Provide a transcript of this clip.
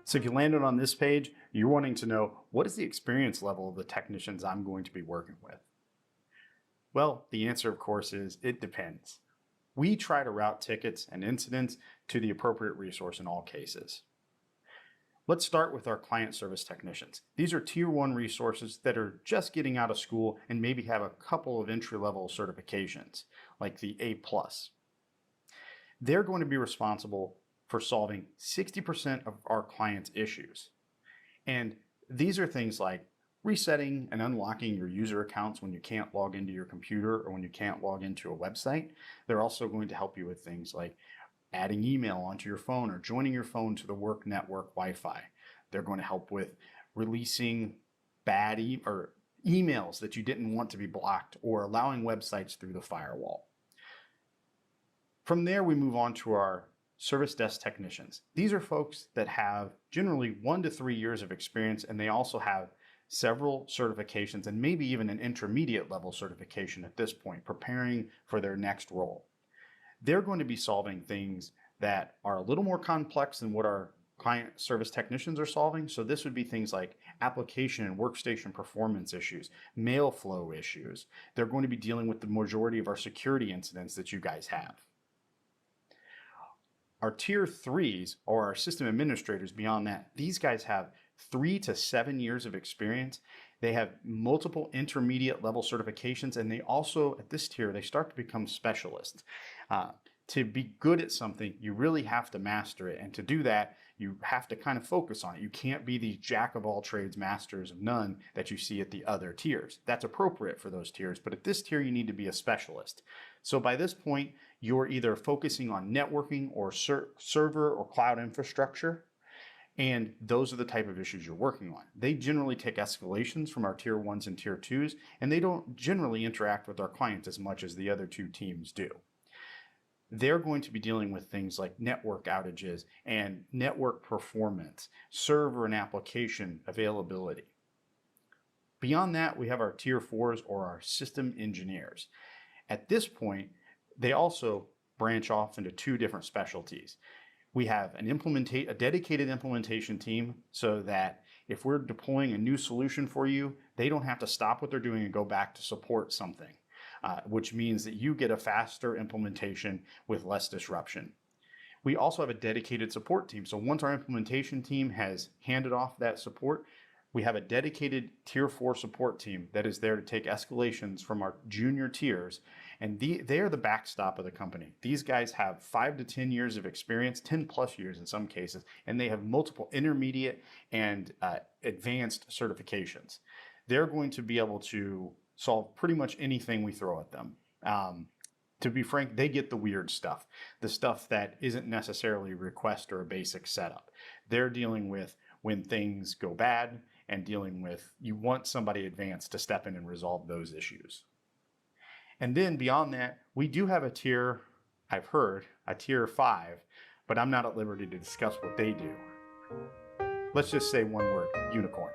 So if you landed on this page, you're wanting to know, what is the experience level of the technicians I'm going to be working with? Well, the answer, of course, is it depends. We try to route tickets and incidents to the appropriate resource in all cases. Let's start with our client service technicians. These are tier 1 resources that are just getting out of school and maybe have a couple of entry-level certifications, like the A+. They're going to be responsible for solving 60% of our clients' issues. And these are things like resetting and unlocking your user accounts when you can't log into your computer or when you can't log into a website. They're also going to help you with things like adding email onto your phone or joining your phone to the work network Wi-Fi. They're going to help with releasing bad emails that you didn't want to be blocked or allowing websites through the firewall. From there, we move on to our service desk technicians. These are folks that have generally 1 to 3 years of experience, and they also have several certifications and maybe even an intermediate level certification at this point, preparing for their next role. They're going to be solving things that are a little more complex than what our client service technicians are solving. So this would be things like application and workstation performance issues, mail flow issues. They're going to be dealing with the majority of our security incidents that you guys have. Our tier 3s, or our system administrators beyond that, these guys have 3 to 7 years of experience. They have multiple intermediate level certifications, and they also, at this tier, they start to become specialists. To be good at something, you really have to master it. And to do that, you have to kind of focus on it. You can't be these jack of all trades, masters of none that you see at the other tiers. That's appropriate for those tiers, but at this tier, you need to be a specialist. So by this point, you're either focusing on networking or server or cloud infrastructure, and those are the type of issues you're working on. They generally take escalations from our tier 1s and tier 2s, and they don't generally interact with our clients as much as the other two teams do. They're going to be dealing with things like network outages and network performance, server and application availability. Beyond that, we have our tier 4s, or our system engineers. At this point, they also branch off into 2 different specialties. We have a dedicated implementation team, so that if we're deploying a new solution for you, they don't have to stop what they're doing and go back to support something, which means that you get a faster implementation with less disruption. We also have a dedicated support team. So once our implementation team has handed off that support, we have a dedicated tier 4 support team that is there to take escalations from our junior tiers, and they are the backstop of the company. These guys have 5 to 10 years of experience, 10 plus years in some cases, and they have multiple intermediate and advanced certifications. They're going to be able to solve pretty much anything we throw at them. To be frank, they get the weird stuff, the stuff that isn't necessarily a request or a basic setup. They're dealing with when things go bad, and dealing with, you want somebody advanced to step in and resolve those issues. And then beyond that, we do have a tier, I've heard, a tier 5, but I'm not at liberty to discuss what they do. Let's just say one word: unicorns.